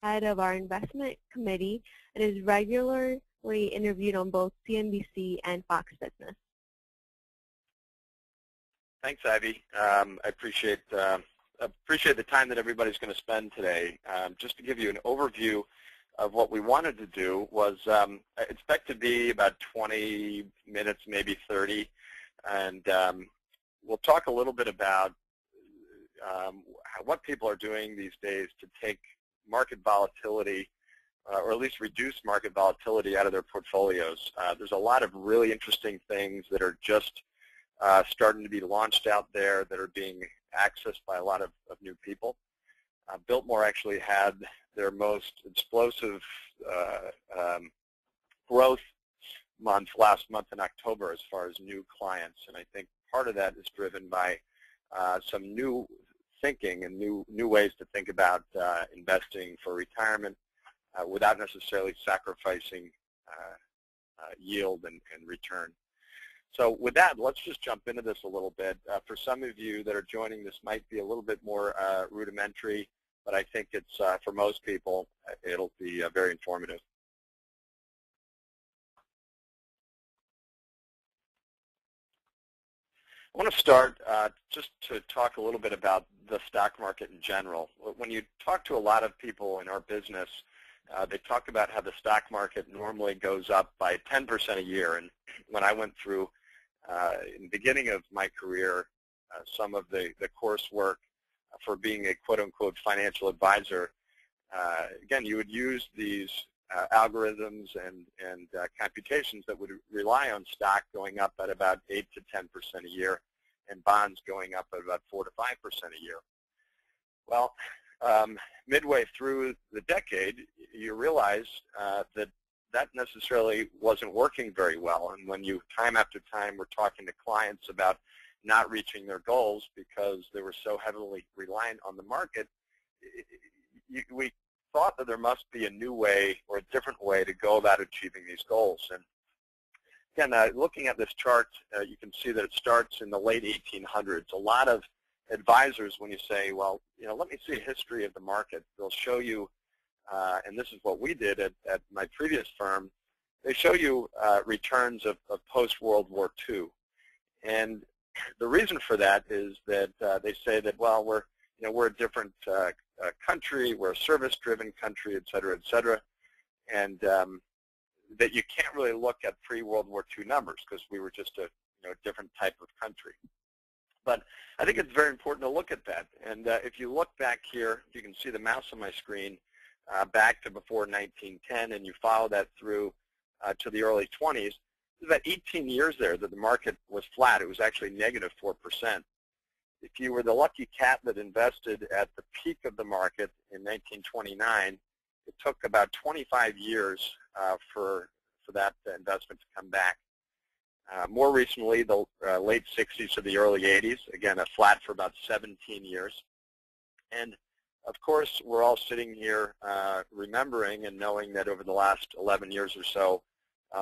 head of our investment committee and is regularly interviewed on both CNBC and Fox Business. Thanks, Ivy. I appreciate the time that everybody's going to spend today. Just to give you an overview of what we wanted to do was expect to be about 20 minutes, maybe 30, and we'll talk a little bit about what people are doing these days to take market volatility, or at least reduce market volatility out of their portfolios. There's a lot of really interesting things that are just starting to be launched out there that are being accessed by a lot of new people. Biltmore actually had their most explosive growth month last month in October as far as new clients, and I think part of that is driven by some new thinking and new ways to think about investing for retirement without necessarily sacrificing yield and return. So with that, let's just jump into this a little bit. For some of you that are joining, this might be a little bit more rudimentary, but I think it's, for most people, it'll be very informative. I want to start just to talk a little bit about the stock market in general. When you talk to a lot of people in our business, they talk about how the stock market normally goes up by 10% a year. And when I went through, in the beginning of my career, some of the coursework for being a quote-unquote financial advisor, again, you would use these algorithms and computations that would rely on stock going up at about 8 to 10% a year and bonds going up at about 4 to 5% a year. Well, midway through the decade, you realize that necessarily wasn't working very well. And when you, time after time, were talking to clients about not reaching their goals because they were so heavily reliant on the market, we thought that there must be a new way or a different way to go about achieving these goals. And again, looking at this chart, you can see that it starts in the late 1800s. A lot of advisors, when you say, well, let me see a history of the market, they'll show you, and this is what we did at my previous firm, they show you returns of post-World War II. And the reason for that is that they say that, well, we're a different country, we're a service-driven country, et cetera, and that you can't really look at pre-World War II numbers because we were just a different type of country. But I think it's very important to look at that. And if you look back here, you can see the mouse on my screen back to before 1910, and you follow that through to the early 20s. There's about 18 years there that the market was flat. It was actually negative 4%. If you were the lucky cat that invested at the peak of the market in 1929, it took about 25 years for that investment to come back. More recently, the late 60s to the early 80s, again, a flat for about 17 years. And of course, we're all sitting here remembering and knowing that over the last 11 years or so,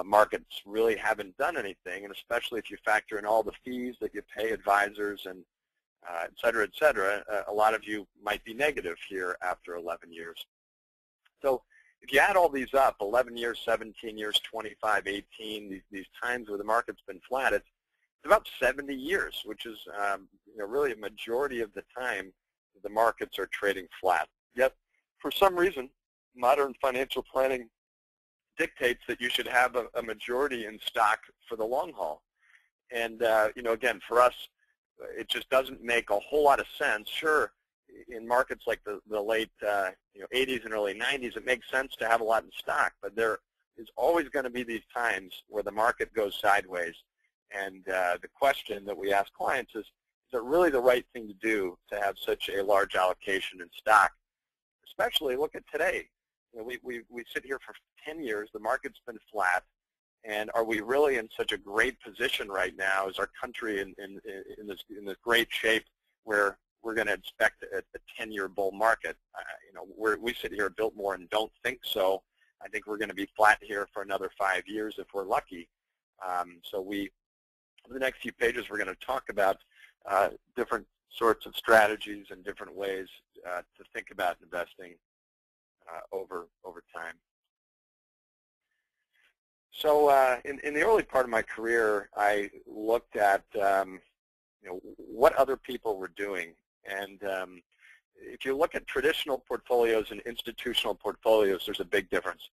markets really haven't done anything, and especially if you factor in all the fees that you pay advisors and et cetera, a lot of you might be negative here after 11 years. So if you add all these up, 11 years, 17 years, 25, 18, these times where the market's been flat, it's about 70 years, which is really a majority of the time the markets are trading flat. Yet, for some reason, modern financial planning dictates that you should have a majority in stock for the long haul. And again, for us, it just doesn't make a whole lot of sense. Sure, in markets like the late 80s and early 90s, it makes sense to have a lot in stock, but there is always going to be these times where the market goes sideways. And the question that we ask clients is it really the right thing to do to have such a large allocation in stock? Especially look at today. We sit here for 10 years, the market's been flat, and are we really in such a great position right now? Is our country in this great shape where we're going to expect a 10-year bull market? We sit here at Biltmore and don't think so. I think we're going to be flat here for another 5 years if we're lucky. So in the next few pages, we're going to talk about different sorts of strategies and different ways to think about investing over time. So in the early part of my career, I looked at what other people were doing. And if you look at traditional portfolios and institutional portfolios, there's a big difference.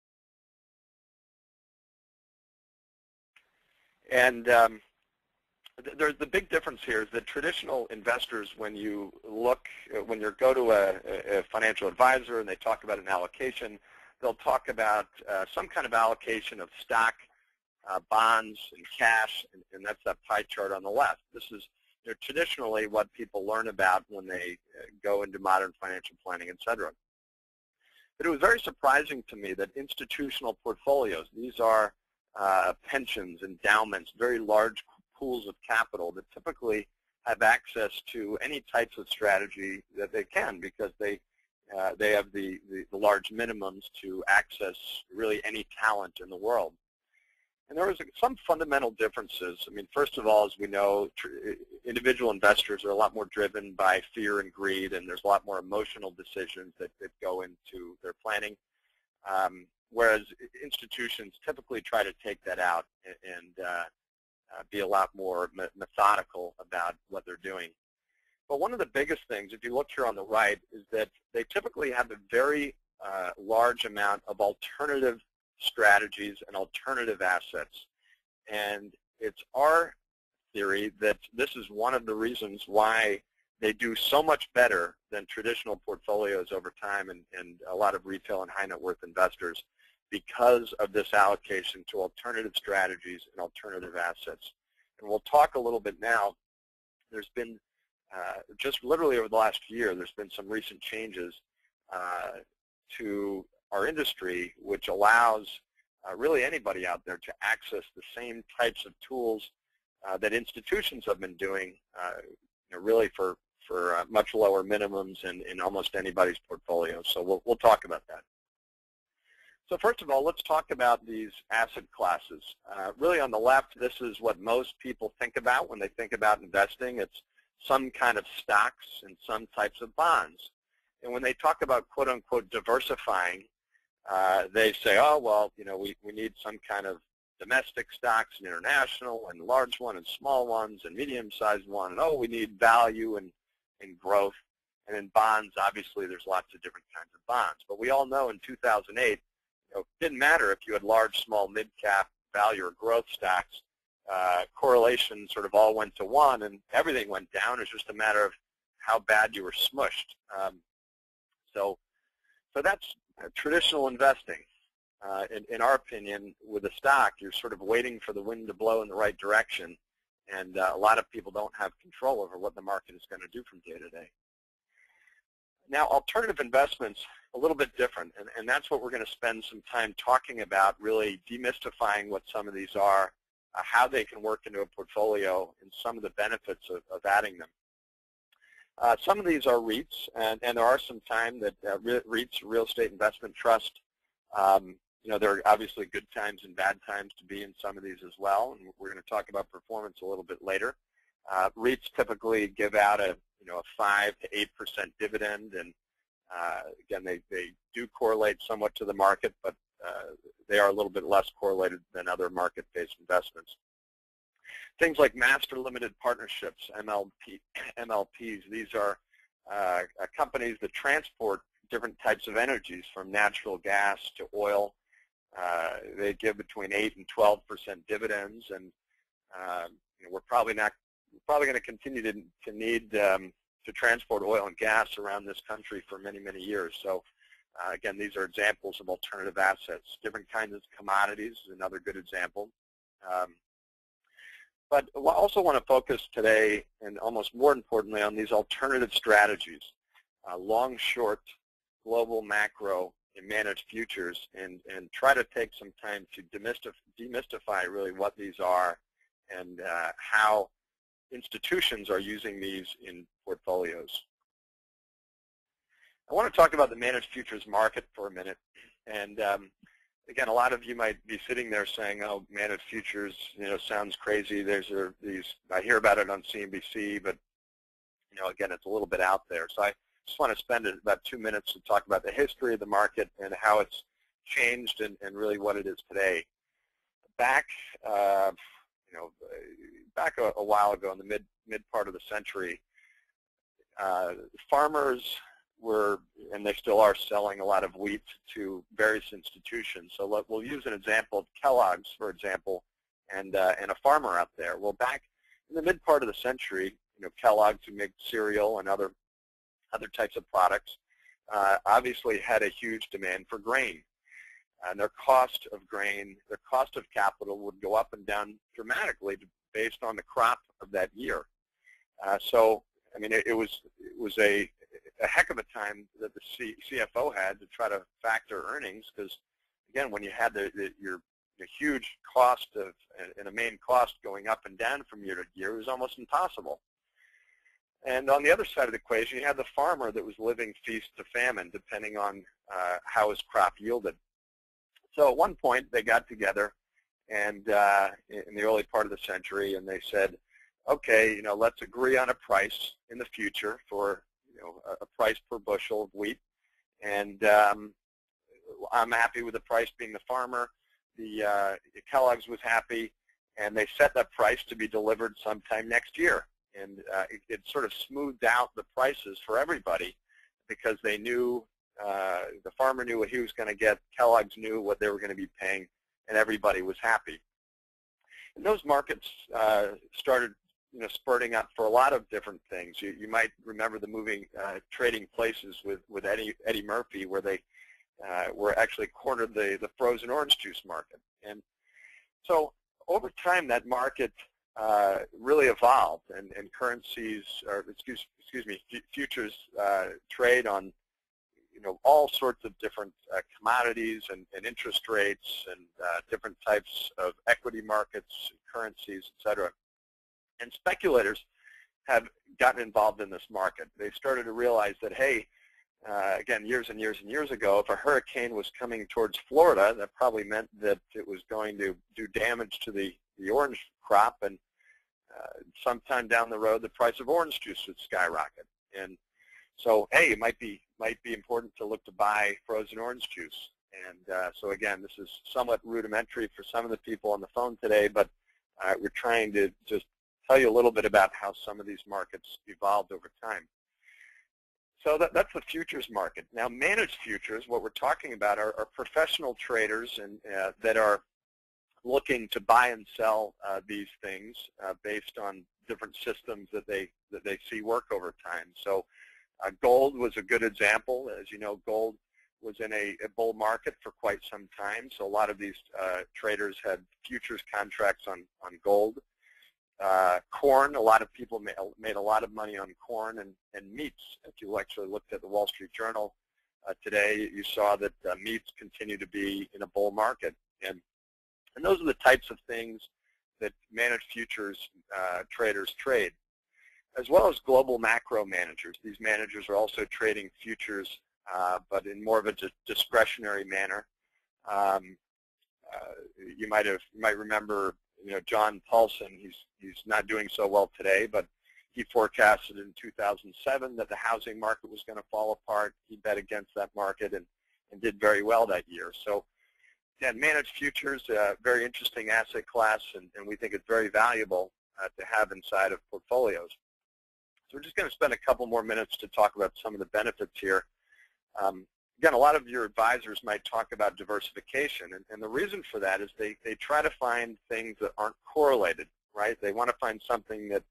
And the big difference here is that traditional investors, when you go to a financial advisor and they talk about an allocation, they'll talk about some kind of allocation of stock, bonds, and cash, and that's that pie chart on the left. This is traditionally what people learn about when they go into modern financial planning, et cetera. But it was very surprising to me that institutional portfolios, these are pensions, endowments, very large pools of capital that typically have access to any types of strategy that they can, because they have the large minimums to access really any talent in the world. And there was some fundamental differences. I mean, first of all, as we know, individual investors are a lot more driven by fear and greed, and there's a lot more emotional decisions that go into their planning, whereas institutions typically try to take that out and be a lot more methodical about what they're doing. But one of the biggest things, if you look here on the right, is that they typically have a very large amount of alternative strategies and alternative assets. And it's our theory that this is one of the reasons why they do so much better than traditional portfolios over time, and a lot of retail and high net worth investors, because of this allocation to alternative strategies and alternative assets. And we'll talk a little bit now. There's been, just literally over the last year, there's been some recent changes to our industry, which allows really anybody out there to access the same types of tools that institutions have been doing, really for much lower minimums in almost anybody's portfolio. So we'll talk about that. So first of all, let's talk about these asset classes. Really on the left, this is what most people think about when they think about investing. It's some kind of stocks and some types of bonds. And when they talk about quote-unquote diversifying, they say, oh, well, we need some kind of domestic stocks and international and large one and small ones and medium-sized one. And, oh, we need value and growth. And in bonds, obviously, there's lots of different kinds of bonds. But we all know in 2008, it didn't matter if you had large, small, mid-cap, value, or growth stocks. Correlation sort of all went to one, and everything went down. It's just a matter of how bad you were smushed. So that's traditional investing. In our opinion, with a stock, you're sort of waiting for the wind to blow in the right direction, and a lot of people don't have control over what the market is going to do from day to day. Now, alternative investments, a little bit different, and that's what we're going to spend some time talking about, really demystifying what some of these are, how they can work into a portfolio, and some of the benefits of adding them. Some of these are REITs, and there are some time that REITs, Real Estate Investment Trust, there are obviously good times and bad times to be in some of these as well, and we're going to talk about performance a little bit later. REITs typically give out a 5 to 8% dividend, and again, they do correlate somewhat to the market, but they are a little bit less correlated than other market-based investments. Things like master limited partnerships, MLPs, these are companies that transport different types of energies, from natural gas to oil. They give between 8 and 12% dividends, and we're probably going to continue to need to transport oil and gas around this country for many, many years. So again, these are examples of alternative assets. Different kinds of commodities is another good example. But I also want to focus today, and almost more importantly, on these alternative strategies, long, short, global, macro, and managed futures, and try to take some time to demystify really what these are and how institutions are using these in portfolios. I want to talk about the managed futures market for a minute. And again, a lot of you might be sitting there saying, oh, managed futures, sounds crazy. There's these, I hear about it on CNBC, but again, it's a little bit out there. So I just want to spend about 2 minutes to talk about the history of the market and how it's changed and really what it is today. Back, back a while ago in the mid part of the century, farmers were, and they still are, selling a lot of wheat to various institutions. So we'll use an example of Kellogg's, for example, and a farmer out there. Well, back in the mid part of the century, Kellogg's, who make cereal and other types of products, obviously had a huge demand for grain. And their cost of grain, their cost of capital would go up and down dramatically based on the crop of that year. So, I mean, it was a heck of a time that the CFO had to try to factor earnings, because, again, when you had your huge cost and a main cost going up and down from year to year, it was almost impossible. And on the other side of the equation, you had the farmer that was living feast to famine, depending on how his crop yielded. So at one point, they got together, and in the early part of the century, and they said, okay, let's agree on a price in the future for a price per bushel of wheat, and I'm happy with the price being the farmer. The Kellogg's was happy, and they set that price to be delivered sometime next year. And it sort of smoothed out the prices for everybody, because they knew, the farmer knew what he was going to get, Kellogg's knew what they were going to be paying, and everybody was happy. And those markets started spurting up for a lot of different things. You might remember the movie Trading Places with Eddie Murphy, where they were actually cornered the frozen orange juice market. And so over time, that market really evolved, and currencies, or excuse me, futures trade on all sorts of different commodities and interest rates and different types of equity markets, currencies, etc. And speculators have gotten involved in this market. They started to realize that, hey, again, years and years and years ago, if a hurricane was coming towards Florida, that probably meant that it was going to do damage to the orange crop, and sometime down the road, the price of orange juice would skyrocket. And so, hey, it might be important to look to buy frozen orange juice. And so, again, this is somewhat rudimentary for some of the people on the phone today, but we're trying to just tell you a little bit about how some of these markets evolved over time. So that's the futures market. Now, managed futures, what we're talking about are professional traders and that are looking to buy and sell these things based on different systems that they see work over time. So gold was a good example. As you know, gold was in a bull market for quite some time, so a lot of these traders had futures contracts on gold. Corn, a lot of people made a lot of money on corn and meats. If you actually looked at the Wall Street Journal today, you saw that meats continue to be in a bull market. And those are the types of things that managed futures traders trade, as well as global macro managers. These managers are also trading futures, but in more of a discretionary manner. You might remember, John Paulson. He's not doing so well today, but he forecasted in 2007 that the housing market was going to fall apart. He bet against that market and did very well that year. So, again, managed futures, very interesting asset class, and we think it's very valuable to have inside of portfolios. So we're just going to spend a couple more minutes to talk about some of the benefits here. Again, a lot of your advisors might talk about diversification, and the reason for that is they try to find things that aren't correlated, right? They want to find something that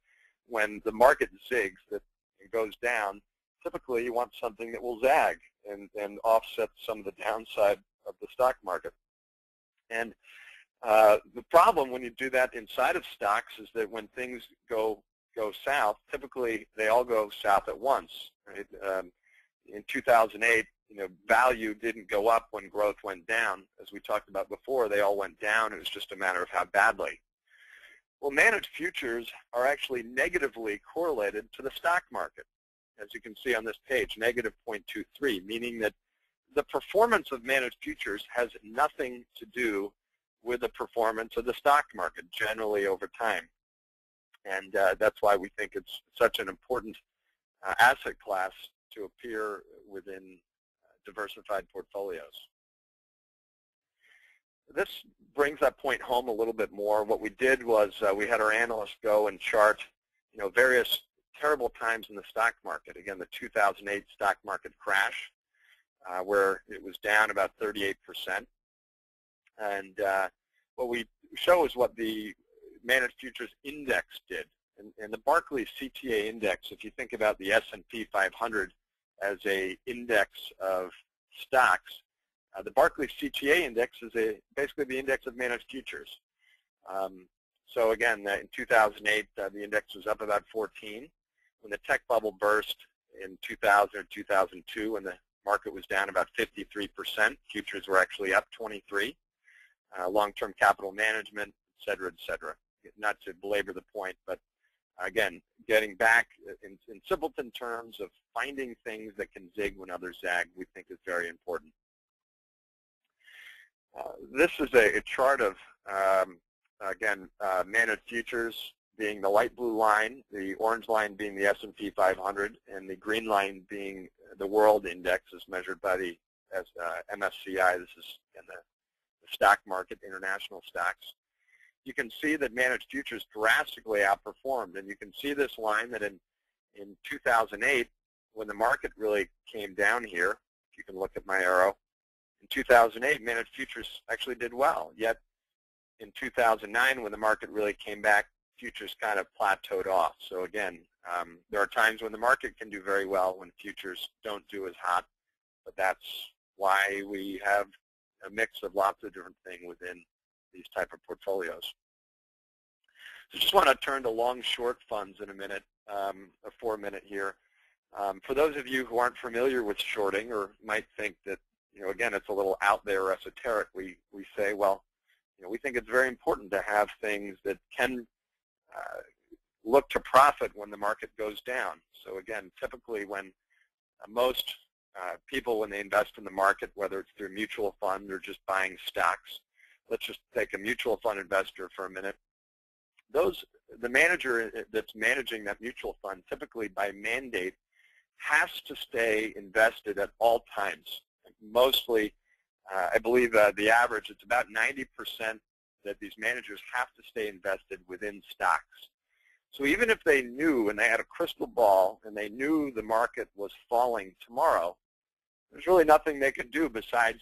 when the market zigs, that it goes down, typically you want something that will zag and offset some of the downside of the stock market. And the problem when you do that inside of stocks is that when things go south, typically they all go south at once, right? In 2008, value didn't go up when growth went down. As we talked about before, they all went down. It was just a matter of how badly. Well, managed futures are actually negatively correlated to the stock market. As you can see on this page, negative 0.23, meaning that the performance of managed futures has nothing to do with the performance of the stock market generally over time. And that's why we think it's such an important asset class to appear within diversified portfolios. This brings that point home a little bit more. What we did was we had our analysts go and chart, various terrible times in the stock market. Again, the 2008 stock market crash, where it was down about 38%. And what we show is what the managed futures index did. And the Barclays CTA index, if you think about the S&P 500 as a index of stocks, the Barclays CTA index is basically the index of managed futures. So again, in 2008, the index was up about 14. When the tech bubble burst in 2000 or 2002, when the market was down about 53%, futures were actually up 23. Long-term capital management, et cetera, et cetera. Not to belabor the point, but again, getting back in simpleton terms of finding things that can zig when others zag, we think is very important. This is a chart of, again, managed futures being the light blue line, the orange line being the S&P 500, and the green line being the world index as measured by the MSCI. This is in the stock market, international stocks. You can see that managed futures drastically outperformed, and you can see this line that in 2008, when the market really came down here, if you can look at my arrow, in 2008, managed futures actually did well. Yet in 2009, when the market really came back, futures kind of plateaued off. So again, there are times when the market can do very well when futures don't do as hot, but that's why we have a mix of lots of different things within these type of portfolios. So just want to turn to long-short funds in a minute, for a minute here. For those of you who aren't familiar with shorting or might think that, again, it's a little out there or esoteric, we say, well, we think it's very important to have things that can look to profit when the market goes down. So again, typically when most people, when they invest in the market, whether it's through a mutual fund or just buying stocks, let's just take a mutual fund investor for a minute. The manager that's managing that mutual fund, typically by mandate, has to stay invested at all times. Mostly, I believe the average, it's about 90% that these managers have to stay invested within stocks. So even if they knew and they had a crystal ball and they knew the market was falling tomorrow, there's really nothing they could do besides,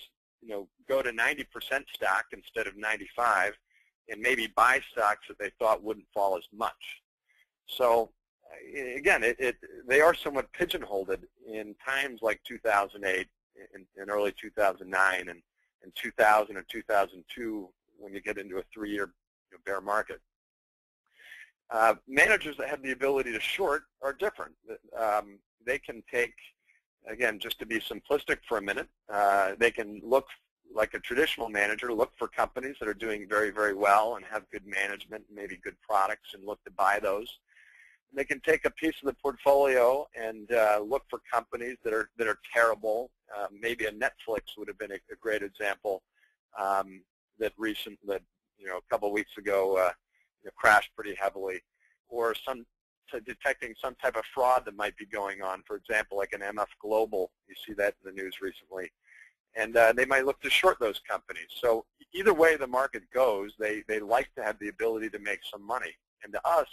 go to 90% stock instead of 95 and maybe buy stocks that they thought wouldn't fall as much. So again, they are somewhat pigeonholed in times like 2008 and early 2009 and 2000 and 2002 when you get into a 3-year bear market. Managers that have the ability to short are different. They can take, again, just to be simplistic for a minute, they can look like a traditional manager, look for companies that are doing very, very well and have good management, maybe good products, and look to buy those. And they can take a piece of the portfolio and look for companies that are terrible. Maybe a Netflix would have been a great example that a couple of weeks ago crashed pretty heavily, or detecting some type of fraud that might be going on. For example, like an MF Global, you see that in the news recently. And they might look to short those companies. So either way the market goes, they like to have the ability to make some money. And to us,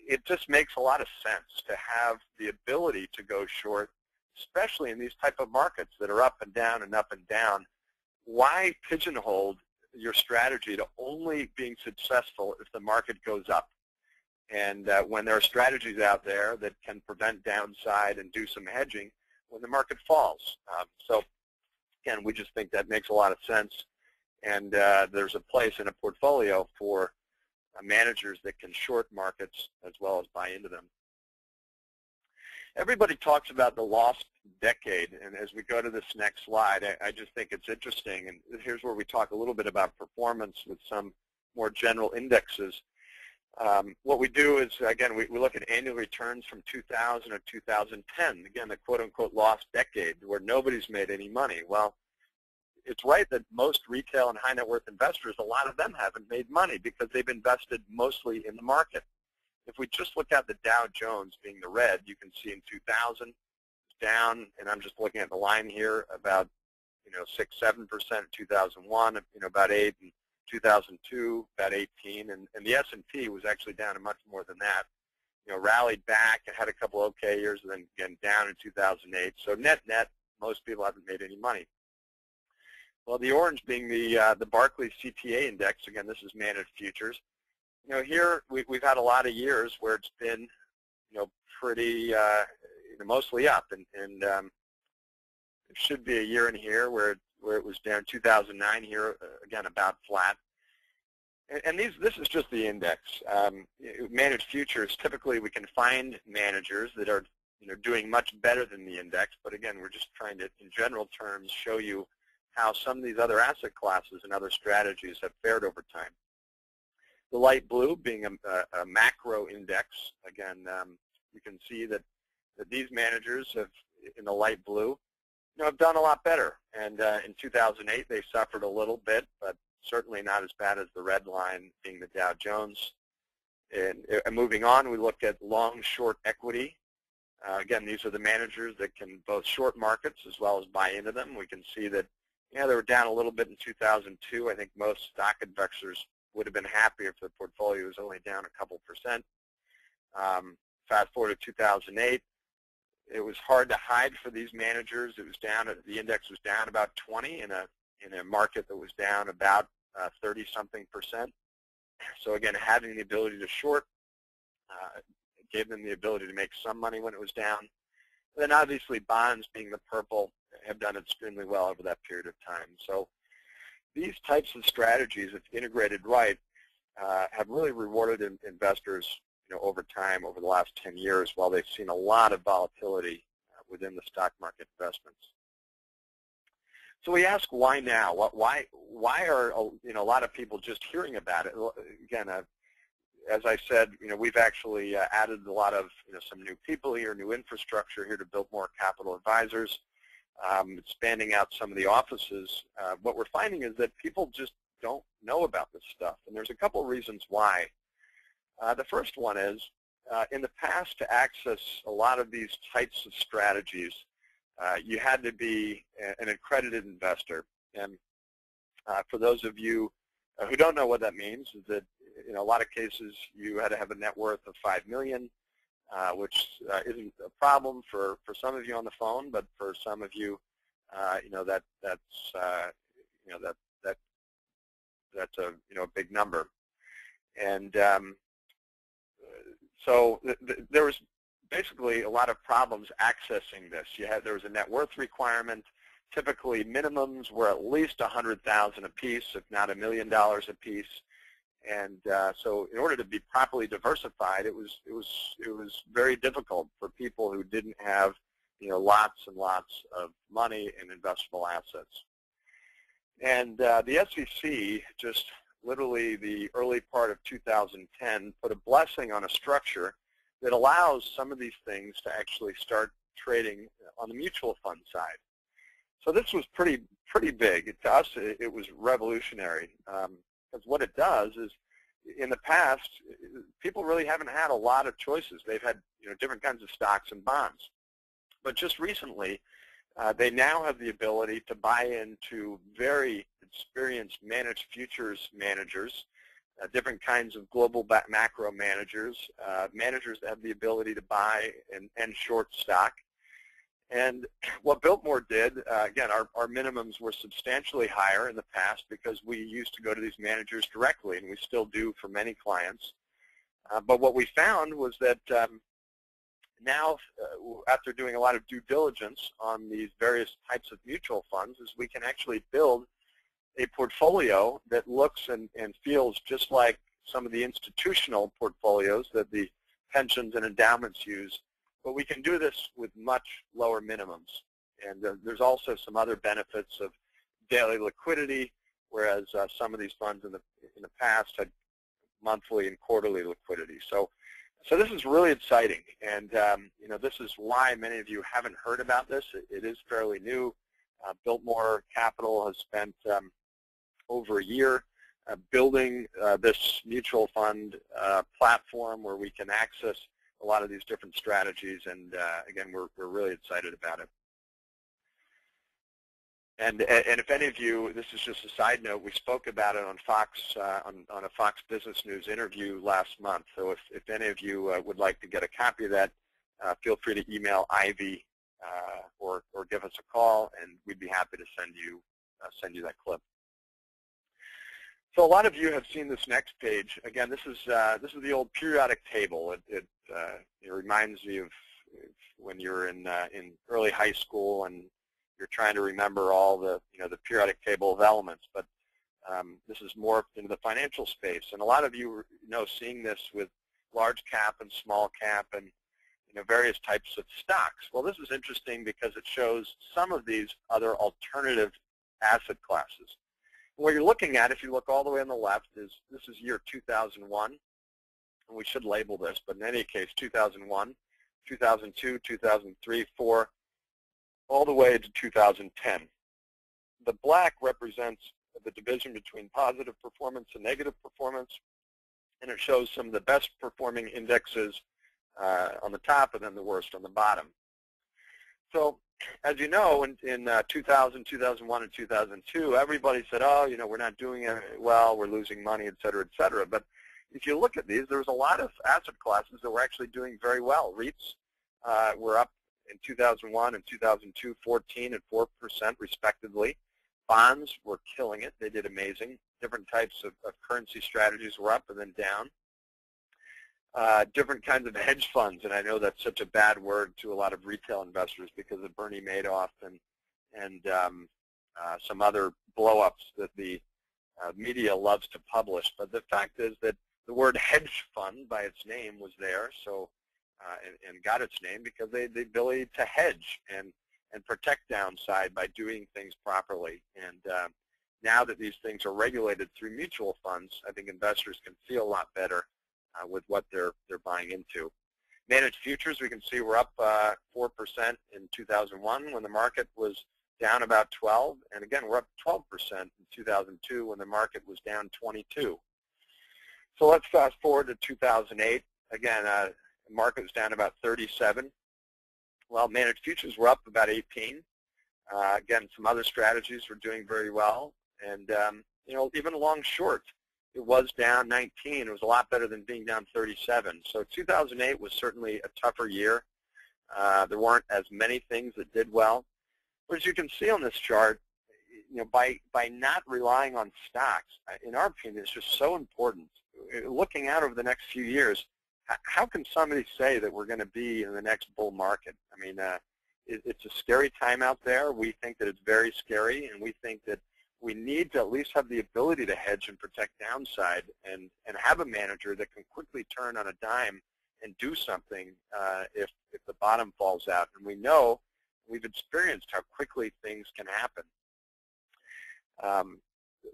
it just makes a lot of sense to have the ability to go short, especially in these type of markets that are up and down and up and down. Why pigeonhole your strategy to only being successful if the market goes up? And when there are strategies out there that can prevent downside and do some hedging when the market falls. So again, we just think that makes a lot of sense. And there's a place in a portfolio for managers that can short markets as well as buy into them. Everybody talks about the lost decade, and as we go to this next slide, I just think it's interesting, and here's where we talk a little bit about performance with some more general indexes. What we do is, again, we look at annual returns from 2000 or 2010, again, the quote-unquote lost decade where nobody's made any money. Well, it's right that most retail and high net worth investors, a lot of them haven't made money because they've invested mostly in the market. If we just look at the Dow Jones being the red, you can see in 2000, down, and I'm just looking at the line here, about 6-7% in 2001, about 8 in 2002, about 18, and the S&P was actually down much more than that. Rallied back and had a couple okay years, and then again down in 2008. So net, most people haven't made any money. Well, the orange being the Barclays CTA index. Again, this is managed futures. Here we've had a lot of years where it's been pretty mostly up, and there should be a year in here where it was down. 2009 here, again about flat. And this is just the index. Managed futures, typically we can find managers that are doing much better than the index, but again, we're just trying to, in general terms, show you how some of these other asset classes and other strategies have fared over time. The light blue being a macro index. Again, you can see that these managers have, in the light blue, have done a lot better. And in 2008, they suffered a little bit, but certainly not as bad as the red line being the Dow Jones. And moving on, we look at long-short equity. Again, these are the managers that can both short markets as well as buy into them. We can see that, they were down a little bit in 2002. I think most stock investors would have been happy if their portfolio was only down a couple percent. Fast forward to 2008. It was hard to hide for these managers. It was down. The index was down about 20 in a market that was down about 30-something%. So again, having the ability to short gave them the ability to make some money when it was down. And then obviously bonds, being the purple, have done extremely well over that period of time. So these types of strategies, if integrated right, have really rewarded investors over time, over the last 10 years, while they've seen a lot of volatility within the stock market investments. So we ask, why now? Why are a lot of people just hearing about it? Again, as I said, we've actually added a lot of some new people here, new infrastructure here to build more capital advisors, expanding out some of the offices. What we're finding is that people just don't know about this stuff, and there's a couple of reasons why. The first one is, in the past, to access a lot of these types of strategies, you had to be an accredited investor. And for those of you who don't know what that means, is that in a lot of cases you had to have a net worth of $5 million, which isn't a problem for some of you on the phone, but for some of you, that's a big number. And so there was basically a lot of problems accessing this. There was a net worth requirement. Typically, minimums were at least $100,000 a piece, if not $1 million a piece. And so, in order to be properly diversified, it was very difficult for people who didn't have lots and lots of money in investable assets. And the SEC just literally the early part of 2010 put a blessing on a structure that allows some of these things to actually start trading on the mutual fund side. So this was pretty big. To us, it was revolutionary, because what it does is, in the past, people really haven't had a lot of choices. They've had different kinds of stocks and bonds. But just recently, they now have the ability to buy into very experienced managed futures managers, different kinds of global macro managers, managers that have the ability to buy and short stock. And what Biltmore did, again, our minimums were substantially higher in the past because we used to go to these managers directly, and we still do for many clients. But what we found was that now, after doing a lot of due diligence on these various types of mutual funds, is we can actually build a portfolio that looks and feels just like some of the institutional portfolios that the pensions and endowments use. But we can do this with much lower minimums. And there's also some other benefits of daily liquidity, whereas some of these funds in the past had monthly and quarterly liquidity. So this is really exciting, and this is why many of you haven't heard about this. It is fairly new. Biltmore Capital has spent over a year building this mutual fund platform where we can access a lot of these different strategies, and again, we're really excited about it. And if any of you, this is just a side note, we spoke about it on Fox, on a Fox Business News interview last month. So if any of you would like to get a copy of that, feel free to email Ivy or give us a call, and we'd be happy to send you that clip. So a lot of you have seen this next page. Again, this is the old periodic table. It reminds me of when you're in early high school and you're trying to remember all the the periodic table of elements. But this is morphed into the financial space, and a lot of you seeing this with large cap and small cap and various types of stocks. Well, this is interesting because it shows some of these other alternative asset classes. What you're looking at, if you look all the way on the left, is this is year 2001, and we should label this, but in any case, 2001, 2002, 2003, 4, all the way to 2010. The black represents the division between positive performance and negative performance, and it shows some of the best performing indexes on the top and then the worst on the bottom. So as you know, in 2000, 2001, and 2002, everybody said, oh, we're not doing it well, we're losing money, et cetera, et cetera. But if you look at these, there was a lot of asset classes that were actually doing very well. REITs were up in 2001 and 2002, 14 and 4% respectively. Bonds were killing it. They did amazing. Different types of currency strategies were up and then down. Different kinds of hedge funds, and I know that's such a bad word to a lot of retail investors because of Bernie Madoff and some other blow-ups that the media loves to publish. But the fact is that the word hedge fund by its name was there, so and got its name because they had the ability to hedge and protect downside by doing things properly. And now that these things are regulated through mutual funds, I think investors can feel a lot better with what they're buying into. Managed futures, we can see we're up 4% in 2001 when the market was down about 12, and again we're up 12% in 2002 when the market was down 22. So let's fast forward to 2008. Again, the market was down about 37. Well, managed futures were up about 18. Again, some other strategies were doing very well, and even long short, it was down 19. It was a lot better than being down 37. So 2008 was certainly a tougher year. There weren't as many things that did well. But as you can see on this chart, by not relying on stocks, in our opinion, it's just so important. Looking out over the next few years, how can somebody say that we're going to be in the next bull market? I mean, it's a scary time out there. We think that it's very scary, and we think that we need to at least have the ability to hedge and protect downside and have a manager that can quickly turn on a dime and do something if the bottom falls out. And we know, we've experienced how quickly things can happen.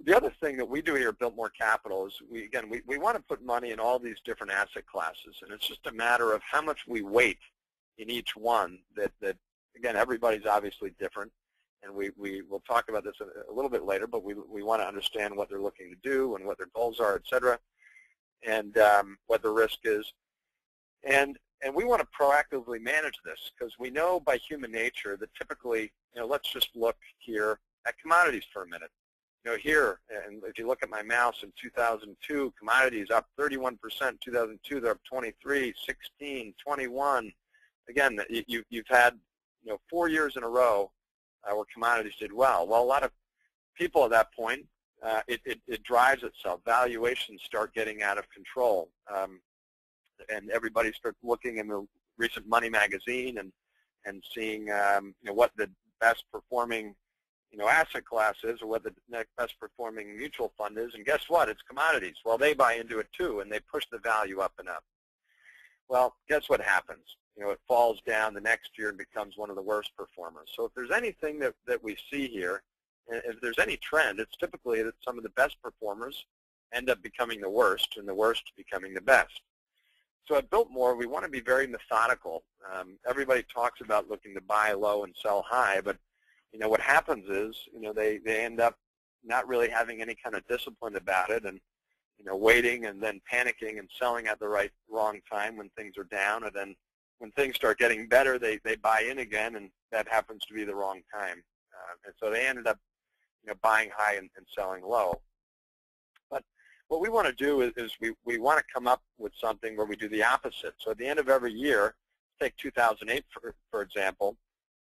The other thing that we do here at Built More Capital is, we want to put money in all these different asset classes, and it's just a matter of how much we weight in each one. That again, everybody's obviously different. And we will talk about this a little bit later, but we want to understand what they're looking to do and what their goals are, et cetera, and what the risk is. And we want to proactively manage this because we know by human nature that typically, let's just look here at commodities for a minute. Here, and if you look at my mouse in 2002, commodities up 31%. 2002, they're up 23, 16, 21. Again, you've had 4 years in a row where commodities did well. Well, a lot of people at that point, it drives itself. Valuations start getting out of control, and everybody starts looking in the recent Money magazine and seeing what the best performing asset class is, or what the next best performing mutual fund is. And guess what? It's commodities. Well, they buy into it too, and they push the value up and up. Well, guess what happens? It falls down the next year and becomes one of the worst performers. So if there's anything that we see here, if there's any trend, it's typically that some of the best performers end up becoming the worst, and the worst becoming the best. So at Biltmore, we want to be very methodical. Everybody talks about looking to buy low and sell high, but what happens is they end up not really having any kind of discipline about it, and waiting and then panicking and selling at the wrong time when things are down, and then when things start getting better, they buy in again, and that happens to be the wrong time. And so they ended up buying high and selling low. But what we want to do is we want to come up with something where we do the opposite. So at the end of every year, take 2008 for example,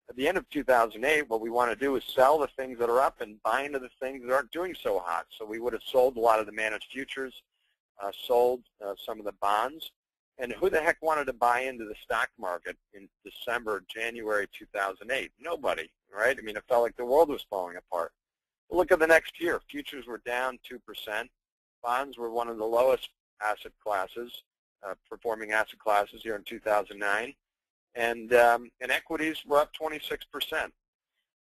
at the end of 2008, what we want to do is sell the things that are up and buy into the things that aren't doing so hot. So we would have sold a lot of the managed futures, sold some of the bonds. And who the heck wanted to buy into the stock market in December, January 2008? Nobody, right? I mean, it felt like the world was falling apart. But look at the next year. Futures were down 2%. Bonds were one of the lowest asset classes, performing asset classes here in 2009. And equities were up 26%.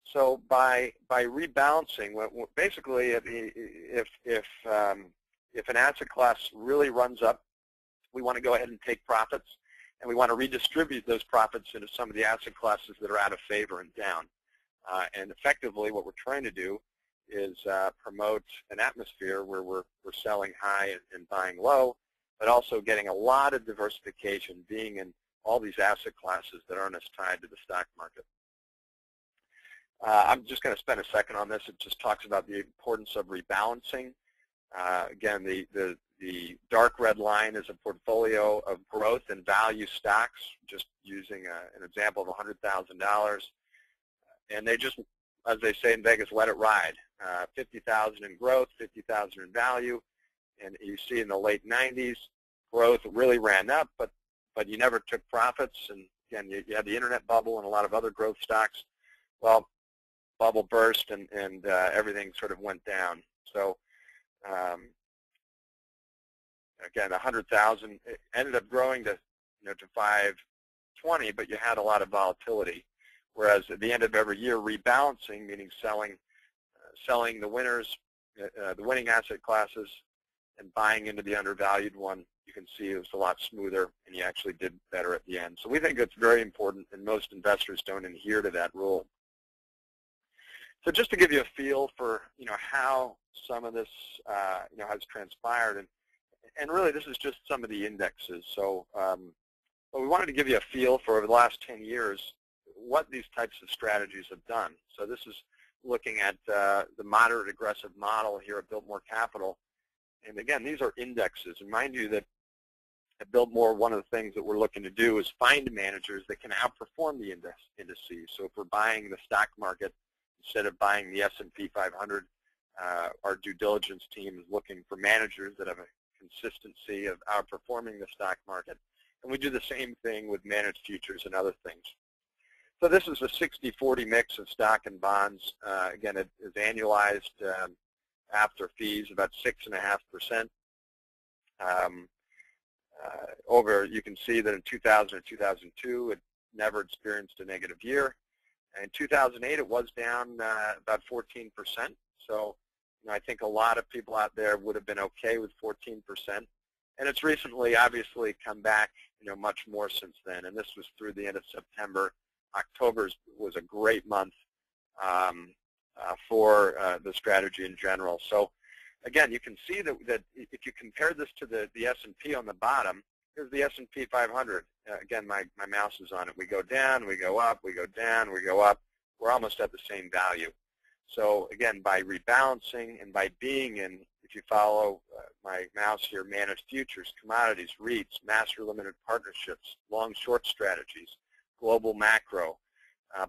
So by rebalancing, basically, if an asset class really runs up, we want to go ahead and take profits, and we want to redistribute those profits into some of the asset classes that are out of favor and down. And effectively, what we're trying to do is promote an atmosphere where we're selling high and buying low, but also getting a lot of diversification, being in all these asset classes that aren't as tied to the stock market. I'm just going to spend a second on this. It just talks about the importance of rebalancing. Again, the dark red line is a portfolio of growth and value stocks, just using an example of $100,000. And they just, as they say in Vegas, let it ride. 50,000 in growth, 50,000 in value. And you see in the late 90s, growth really ran up, but you never took profits. And again, you had the internet bubble and a lot of other growth stocks. Well, bubble burst and everything sort of went down. So again, 100,000 ended up growing to 520, but you had a lot of volatility. Whereas at the end of every year, rebalancing, meaning selling the winners, the winning asset classes, and buying into the undervalued one, you can see it was a lot smoother, and you actually did better at the end. So we think it's very important, and most investors don't adhere to that rule. So just to give you a feel for how some of this has transpired, and really this is just some of the indexes. So but we wanted to give you a feel for over the last 10 years what these types of strategies have done. So this is looking at the moderate aggressive model here at Biltmore Capital. And again, these are indexes. And mind you that at Biltmore, one of the things that we're looking to do is find managers that can outperform the indices. So if we're buying the stock market instead of buying the S&P 500, our due diligence team is looking for managers that have a consistency of outperforming the stock market. And we do the same thing with managed futures and other things. So this is a 60-40 mix of stock and bonds. Again, it is annualized after fees, about 6.5%. You can see that in 2000 and 2002, it never experienced a negative year. In 2008, it was down about 14%. So I think a lot of people out there would have been okay with 14%. And it's recently, obviously, come back much more since then. And this was through the end of September. October was a great month for the strategy in general. So again, you can see that if you compare this to the S&P on the bottom, here's the S&P 500. Again, my mouse is on it. We go down, we go up, we go down, we go up. We're almost at the same value. So again, by rebalancing and by being in, if you follow my mouse here, managed futures, commodities, REITs, master limited partnerships, long-short strategies, global macro,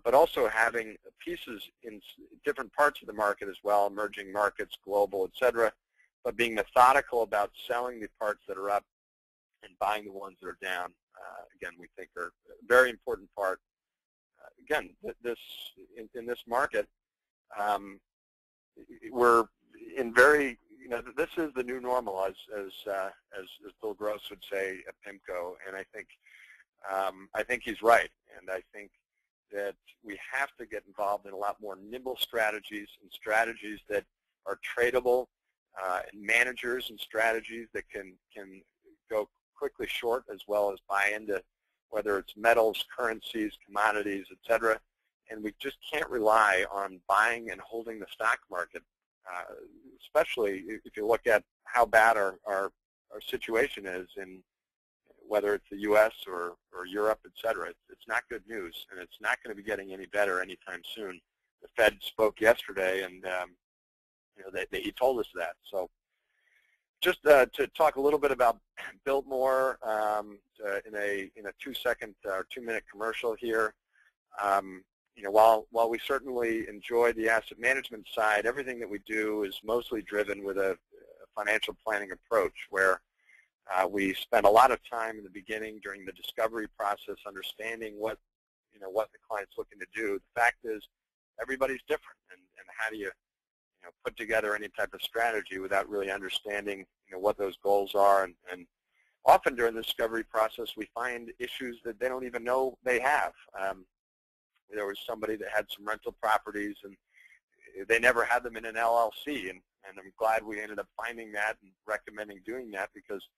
but also having pieces in different parts of the market as well, emerging markets, global, et cetera, but being methodical about selling the parts that are up and buying the ones that are down, again, we think are a very important part. Again, in this market, we're in very, this is the new normal, as Bill Gross would say at PIMCO, and I think he's right, and I think that we have to get involved in a lot more nimble strategies and strategies that are tradable, and managers and strategies that can go quickly short as well as buy into whether it's metals, currencies, commodities, et cetera. And we just can't rely on buying and holding the stock market especially if you look at how bad our situation is in whether it's the U.S. or Europe, et cetera. It's not good news, and it's not going to be getting any better anytime soon. The Fed spoke yesterday, and he told us that. So just to talk a little bit about Biltmore in a 2-second or 2-minute commercial here. While we certainly enjoy the asset management side, everything that we do is mostly driven with a financial planning approach where we spend a lot of time in the beginning during the discovery process understanding what the client's looking to do. The fact is everybody's different, and how do you put together any type of strategy without really understanding what those goals are, and often during the discovery process we find issues that they don't even know they have. There was somebody that had some rental properties and they never had them in an LLC, and I'm glad we ended up finding that and recommending doing that, because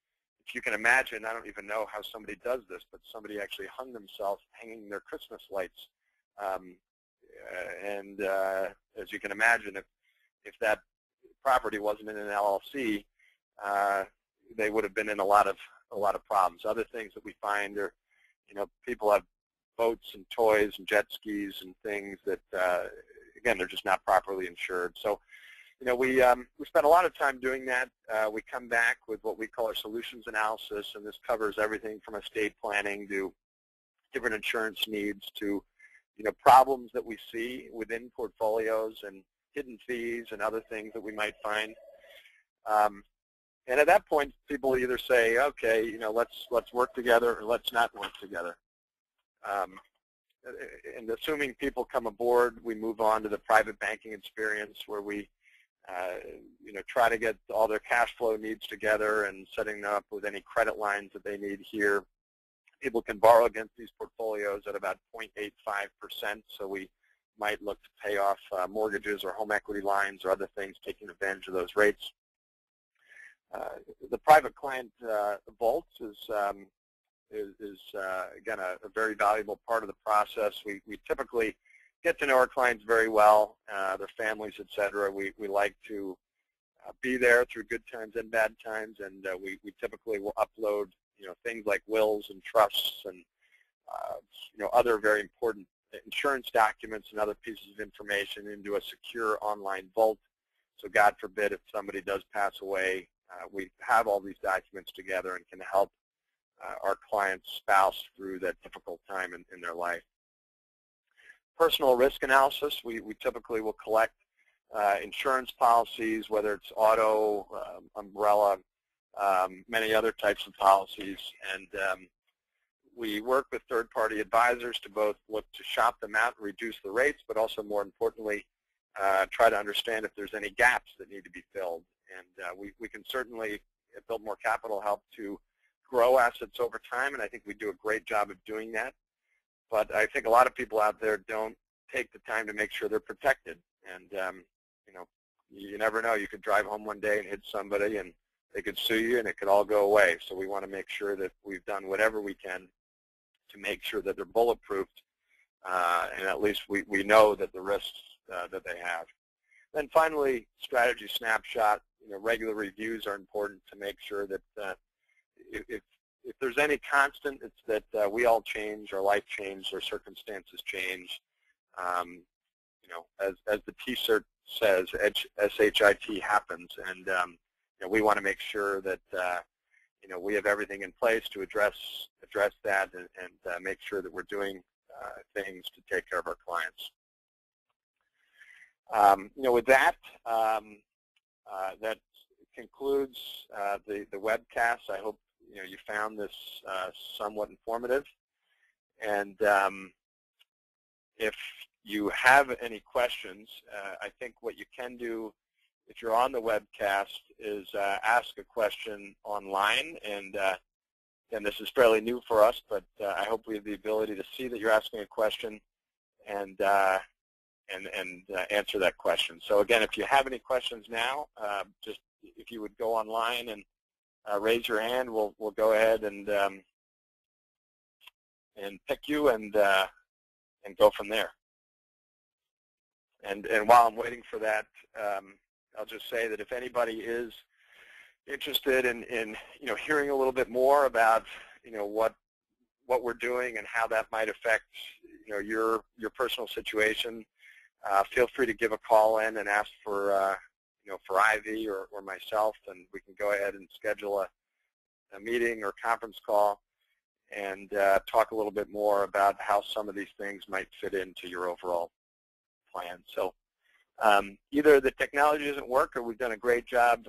if you can imagine, I don't even know how somebody does this, but somebody actually hung themselves hanging their Christmas lights. As you can imagine, if that property wasn't in an LLC, they would have been in a lot of problems. Other things that we find are, people have boats and toys and jet skis and things that, again, they're just not properly insured. So, we spend a lot of time doing that. We come back with what we call our solutions analysis, and this covers everything from estate planning to different insurance needs to, problems that we see within portfolios and hidden fees and other things that we might find. And at that point, people either say, okay, let's work together, or let's not work together. And assuming people come aboard, we move on to the private banking experience where we, try to get all their cash flow needs together and setting them up with any credit lines that they need here. People can borrow against these portfolios at about 0.85%, so we might look to pay off mortgages or home equity lines or other things, taking advantage of those rates. The private client vault is again, a very valuable part of the process. We typically get to know our clients very well, their families, et cetera. We like to be there through good times and bad times, and we typically will upload things like wills and trusts and other very important insurance documents and other pieces of information into a secure online vault. So God forbid if somebody does pass away, we have all these documents together and can help our client's spouse through that difficult time in their life. Personal risk analysis, we typically will collect insurance policies, whether it's auto, umbrella, many other types of policies, and we work with third-party advisors to both look to shop them out and reduce the rates, but also more importantly, try to understand if there's any gaps that need to be filled. And we can certainly, at Biltmore Capital, help to grow assets over time, and I think we do a great job of doing that. But I think a lot of people out there don't take the time to make sure they're protected. And, you never know. You could drive home one day and hit somebody, and they could sue you, and it could all go away. So we want to make sure that we've done whatever we can to make sure that they're bulletproofed, and at least we know that the risks that they have. Then finally, strategy snapshot. Regular reviews are important to make sure that if there's any constant, it's that we all change, our life changes, our circumstances change. As the T-shirt says, SHIT happens, and we want to make sure that we have everything in place to address that and make sure that we're doing things to take care of our clients. With that, that concludes the webcast. I hope you found this somewhat informative. And if you have any questions, I think what you can do if you're on the webcast is ask a question online. And this is fairly new for us, but I hope we have the ability to see that you're asking a question and answer that question. So again, if you have any questions now, just if you would go online and raise your hand, we'll go ahead and pick you and go from there. And while I'm waiting for that, I'll just say that if anybody is interested in hearing a little bit more about what we're doing and how that might affect your personal situation, feel free to give a call in and ask for for Ivy or myself, and we can go ahead and schedule a meeting or conference call and talk a little bit more about how some of these things might fit into your overall plan. So either the technology doesn't work or we've done a great job